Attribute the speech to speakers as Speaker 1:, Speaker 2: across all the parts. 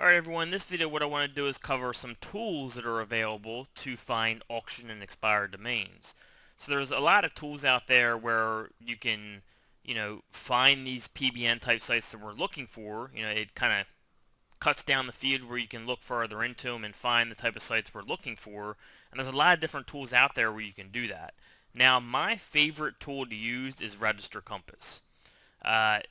Speaker 1: Alright everyone, in this video what I want to do is cover some tools that are available to find auction and expired domains. So there's a lot of tools out there where you can, find these PBN type sites that we're looking for. It kind of cuts down the feed where you can look further into them and find the type of sites we're looking for. And there's a lot of different tools out there where you can do that. Now, my favorite tool to use is Register Compass.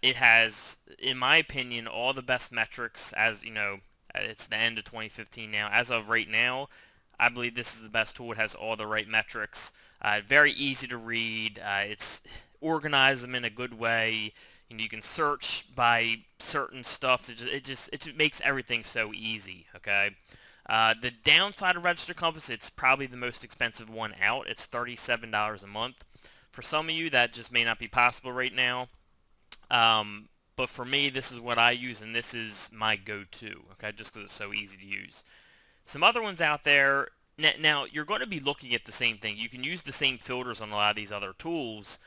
Speaker 1: It has, in my opinion, all the best metrics. As you know, it's the end of 2015 now. As of right now, I believe this is the best tool. It has all the right metrics. Very easy to read. It's organize them in a good way. You can search by certain stuff. It just makes everything so easy. Okay. The downside of Register Compass, it's probably the most expensive one out. It's $37 a month. For some of you, that just may not be possible right now. But for me, this is what I use, and this is my go-to, okay, just because it's so easy to use. Some other ones out there, now you're going to be looking at the same thing. You can use the same filters on a lot of these other tools.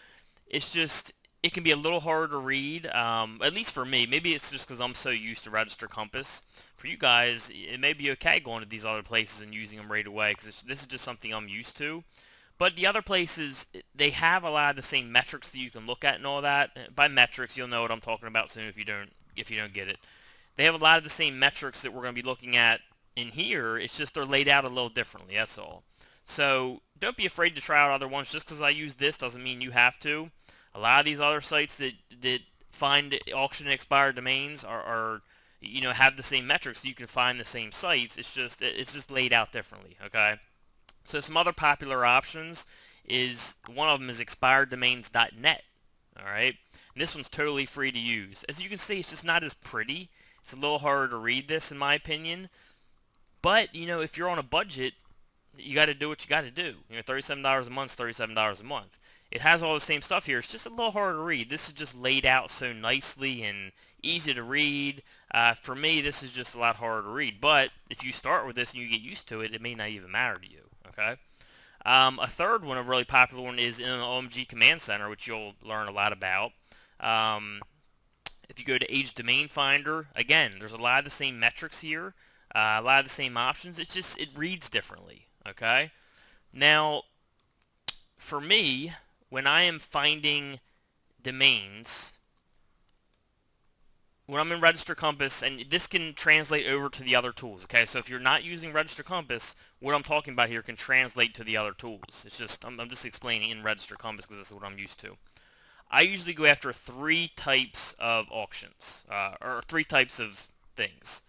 Speaker 1: It's just, it can be a little harder to read, at least for me. Maybe it's just because I'm so used to Register Compass. For you guys, it may be okay going to these other places and using them right away, because this is just something I'm used to. But the other places, they have a lot of the same metrics that you can look at and all that. By metrics, you'll know what I'm talking about soon if you don't get it. They have a lot of the same metrics that we're going to be looking at in here. It's just they're laid out a little differently, that's all. So don't be afraid to try out other ones. Just because I use this doesn't mean you have to. A lot of these other sites that find auction and expired domains are have the same metrics. So you can find the same sites. It's just laid out differently, okay? So some other popular options is, one of them is expireddomains.net. All right, and this one's totally free to use. As you can see, it's just not as pretty. It's a little harder to read this, in my opinion. But if you're on a budget, you got to do what you got to do. $37 a month is $37 a month. It has all the same stuff here. It's just a little harder to read. This is just laid out so nicely and easy to read. For me, this is just a lot harder to read. But if you start with this and you get used to it, it may not even matter to you. Okay. A third one, a really popular one, is in the OMG Command Center, which you'll learn a lot about. If you go to Age Domain Finder, again, there's a lot of the same metrics here, a lot of the same options. It reads differently. Okay. Now, for me, when I am finding domains, when I'm in Register Compass, and this can translate over to the other tools, okay? So if you're not using Register Compass, what I'm talking about here can translate to the other tools. It's just, I'm just explaining in Register Compass because this is what I'm used to. I usually go after three types of auctions, or three types of things.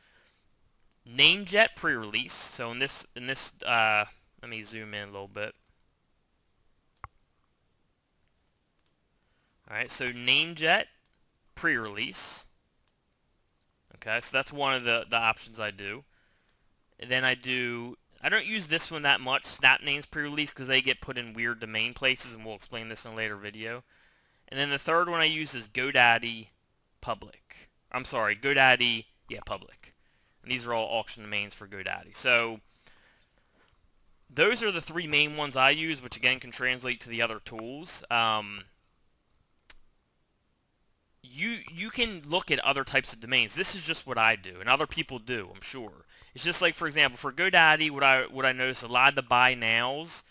Speaker 1: Namejet pre-release. So in this, let me zoom in a little bit. All right, so Namejet pre-release. Okay, so that's one of the options I do. And then I don't use this one that much, snap names pre-release, because they get put in weird domain places, and we'll explain this in a later video. And then the third one I use is GoDaddy public. I'm sorry, GoDaddy, yeah, public. And these are all auction domains for GoDaddy. So those are the three main ones I use, which again can translate to the other tools. You can look at other types of domains. This is just what I do, and other people do, I'm sure. It's just like, for example, for GoDaddy, what I notice, a lot of the buy nows,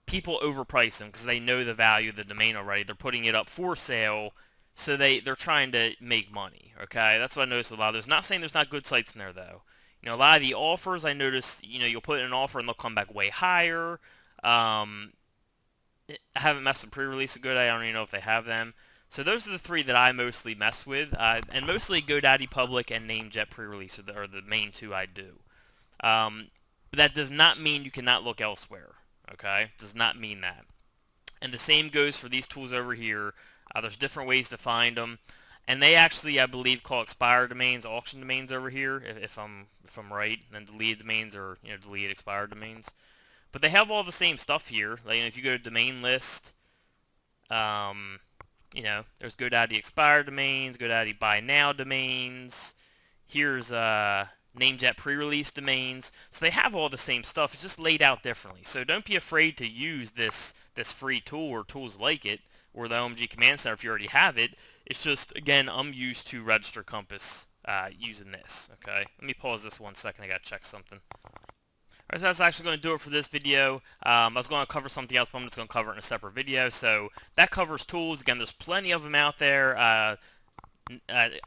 Speaker 1: people overprice them because they know the value of the domain already. They're putting it up for sale, so they're trying to make money. Okay, that's what I notice a lot of those. Not saying there's not good sites in there though. A lot of the offers I notice, you'll put in an offer and they'll come back way higher. I haven't messed with pre-release of GoDaddy. I don't even know if they have them. So those are the three that I mostly mess with, and mostly GoDaddy Public and Namejet pre-release are the main two I do. But that does not mean you cannot look elsewhere. Okay, does not mean that. And the same goes for these tools over here. There's different ways to find them, and they actually, I believe, call expired domains auction domains over here, if I'm right. And then deleted domains or deleted expired domains. But they have all the same stuff here. Like if you go to domain list. There's GoDaddy expired domains, GoDaddy buy now domains. Here's Namejet pre-release domains. So they have all the same stuff. It's just laid out differently. So don't be afraid to use this free tool or tools like it, or the OMG Command Center if you already have it. It's just, again, I'm used to Register Compass using this. Okay, let me pause this 1 second. I gotta check something. Alright, so that's actually going to do it for this video. I was going to cover something else, but I'm just going to cover it in a separate video. So that covers tools. Again, there's plenty of them out there.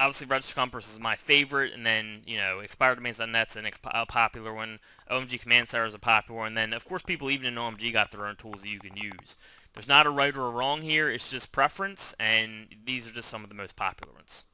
Speaker 1: Obviously, Register Compass is my favorite, and then, expireddomains.net's a popular one. OMG Command Center is a popular one. And then, of course, people even in OMG got their own tools that you can use. There's not a right or a wrong here. It's just preference, and these are just some of the most popular ones.